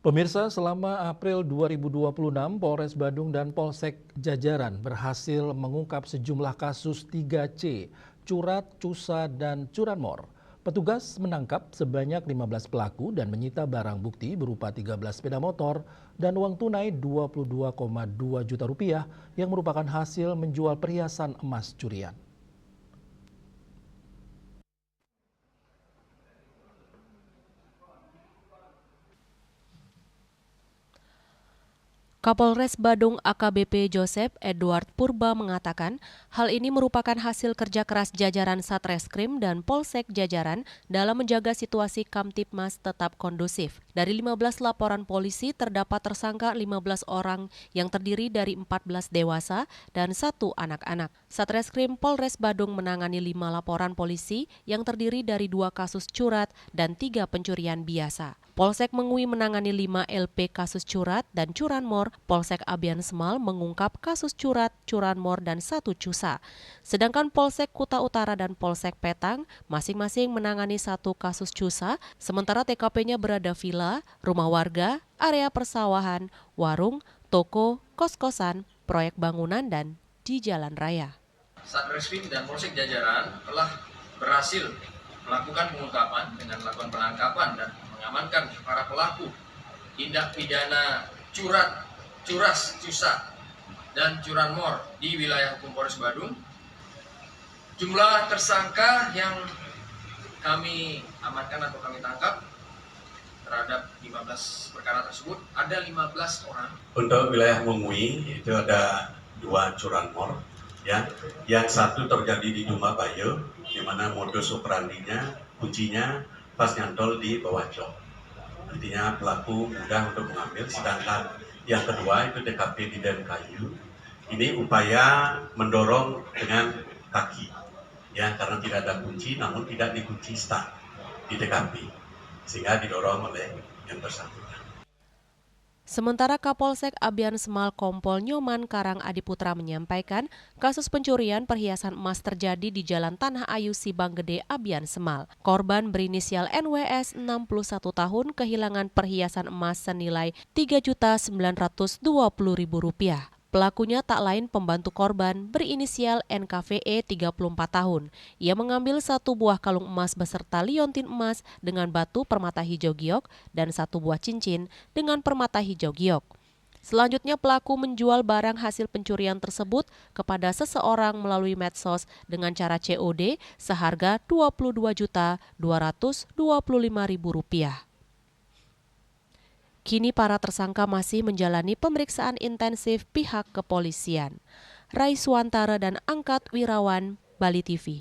Pemirsa, selama April 2026, Polres Badung dan Polsek Jajaran berhasil mengungkap sejumlah kasus 3C, curat, cusa, dan curanmor. Petugas menangkap sebanyak 15 pelaku dan menyita barang bukti berupa 13 sepeda motor dan uang tunai 22,2 juta rupiah yang merupakan hasil menjual perhiasan emas curian. Kapolres Badung AKBP Joseph Edward Purba mengatakan hal ini merupakan hasil kerja keras jajaran Satreskrim dan Polsek Jajaran dalam menjaga situasi Kamtipmas tetap kondusif. Dari 15 laporan polisi terdapat tersangka 15 orang yang terdiri dari 14 dewasa dan 1 anak-anak. Satreskrim Polres Badung menangani 5 laporan polisi yang terdiri dari 2 kasus curat dan 3 pencurian biasa. Polsek Mengui menangani 5 LP kasus curat dan curanmor, Polsek Abian Semal mengungkap kasus curat, curanmor, dan 1 cusa. Sedangkan Polsek Kuta Utara dan Polsek Petang masing-masing menangani 1 kasus cusa, sementara TKP-nya berada villa, rumah warga, area persawahan, warung, toko, kos-kosan, proyek bangunan, dan di jalan raya. Satreskrim dan Polsek Jajaran telah berhasil melakukan pengungkapan dengan melakukan penangkapan dan mengamankan para pelaku tindak pidana curat, curas, cusa, dan curanmor di wilayah hukum Polres Badung. Jumlah tersangka yang kami amankan atau kami tangkap terhadap 15 perkara tersebut ada 15 orang. Untuk wilayah Mengui itu ada 2 curanmor, ya, yang 1 terjadi di Dumah Bayo, di mana modus operandinya, kuncinya pas nyantol di bawah jok. Artinya pelaku mudah untuk mengambil, sedangkan yang kedua itu TKP di Den Kayu. Ini upaya mendorong dengan kaki, ya, karena tidak ada kunci, namun tidak dikunci start di TKP, sehingga didorong oleh yang bersangkutan. Sementara Kapolsek Abian Semal Kompol Nyoman Karang Adiputra menyampaikan kasus pencurian perhiasan emas terjadi di Jalan Tanah Ayu Sibang Gede Abian Semal. Korban berinisial NWS 61 tahun kehilangan perhiasan emas senilai Rp3.920.000. Pelakunya tak lain pembantu korban berinisial NKVE 34 tahun. Ia mengambil 1 buah kalung emas beserta liontin emas dengan batu permata hijau giok dan 1 buah cincin dengan permata hijau giok. Selanjutnya pelaku menjual barang hasil pencurian tersebut kepada seseorang melalui medsos dengan cara COD seharga Rp22.225.000. Kini para tersangka masih menjalani pemeriksaan intensif pihak kepolisian. Raiswantara dan Angkat Wirawan, Bali TV.